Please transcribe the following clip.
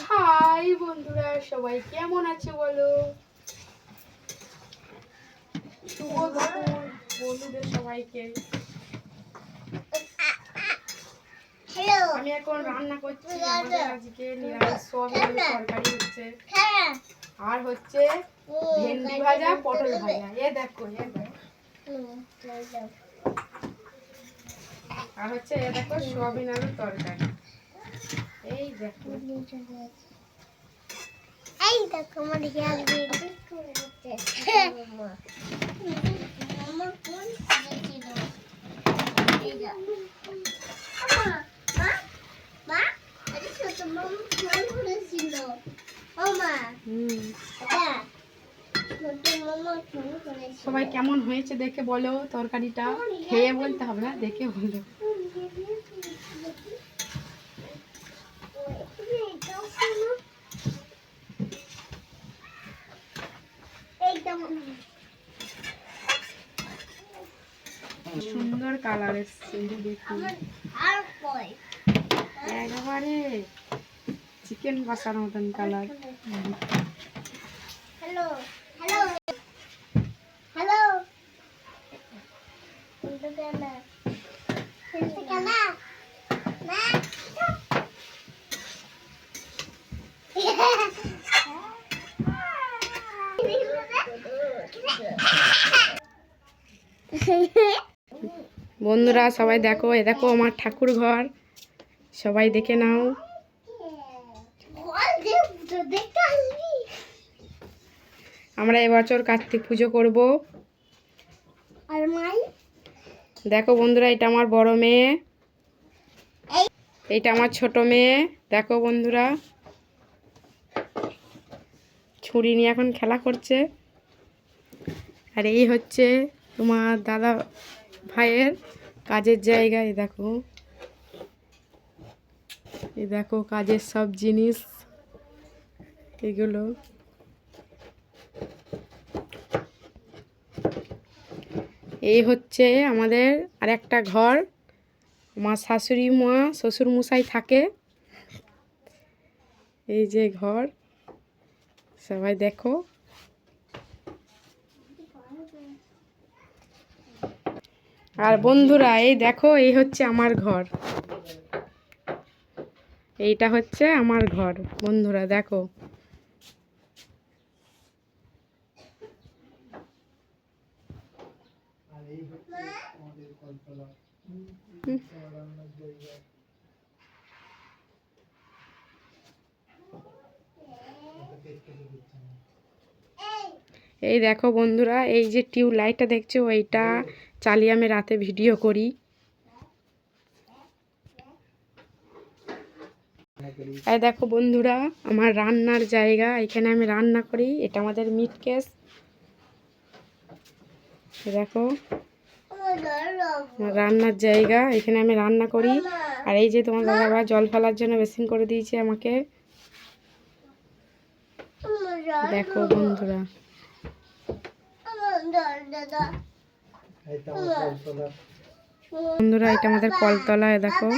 High বন্ধুরা, সবাই কেমন আছে বলো? শুভ দুপুর বন্ধুদের সবাইকে। আমি এখন রান্না করছি। আমাদের আজকে নিরামিষ সোয়াবিন তরকারি হচ্ছে, আর হচ্ছে ভেন্ডি ভাজা, পটল ভাজা। এ দেখো, আর হচ্ছে এ দেখো সোয়াবিন আলুর তরকারি। এই দেখো আমার হেয়ার বেবি করতে আমার কোন ছিল মা মা আরে ছোট মামা ফোন করেছিল ও মা এটা ছোট মামা ফোন করেছিল। সবাই কেমন হয়েছে দেখে বলো। তরকারিটা খেয়ে বলতে হবে না, দেখে বলো। সুন্দর কালার এসছে দেখুন, একেবারে চিকেন কষার মতন কালার। হ্যালো হ্যালো হ্যালো বন্ধুরা সবাই দেখো, এ দেখো আমার ঠাকুর ঘর, সবাই দেখে নাও। আমরা এবছর কার্তিক পুজো করব। দেখো বন্ধুরা, এটা আমার বড় মেয়ে, এইটা আমার ছোট মেয়ে। দেখো বন্ধুরা, ছুরি নিয়ে এখন খেলা করছে। আর এই হচ্ছে তোমার দাদা ভাইয়ের কাজের জায়গা। এই দেখো কাজের সব জিনিস এগুলো। এই হচ্ছে আমাদের আরেকটা ঘর, আমার শাশুড়ি মা শ্বশুর মশাই থাকে। এই যে ঘর, সবাই দেখো। আর বন্ধুরা এই দেখো, এই হচ্ছে আমার ঘর, এইটা হচ্ছে আমার ঘর। বন্ধুরা দেখো, এই দেখো বন্ধুরা, এই যে টিউব লাইটটা দেখছো, এইটা চালিয়ে আমি রাতে ভিডিও করি। এই দেখো বন্ধুরা, আমার রান্নার জায়গা, এখানে আমি রান্না করি। এটা আমাদের মিট কেস। দেখো রান্নার জায়গা, এখানে আমি রান্না করি। আর এই যে তোমার দাদাভাই জল ফেলার জন্য বেসিন করে দিয়েছে আমাকে। দেখো বন্ধুরা, বন্ধুরা এটা আমাদের কলতলা। দেখো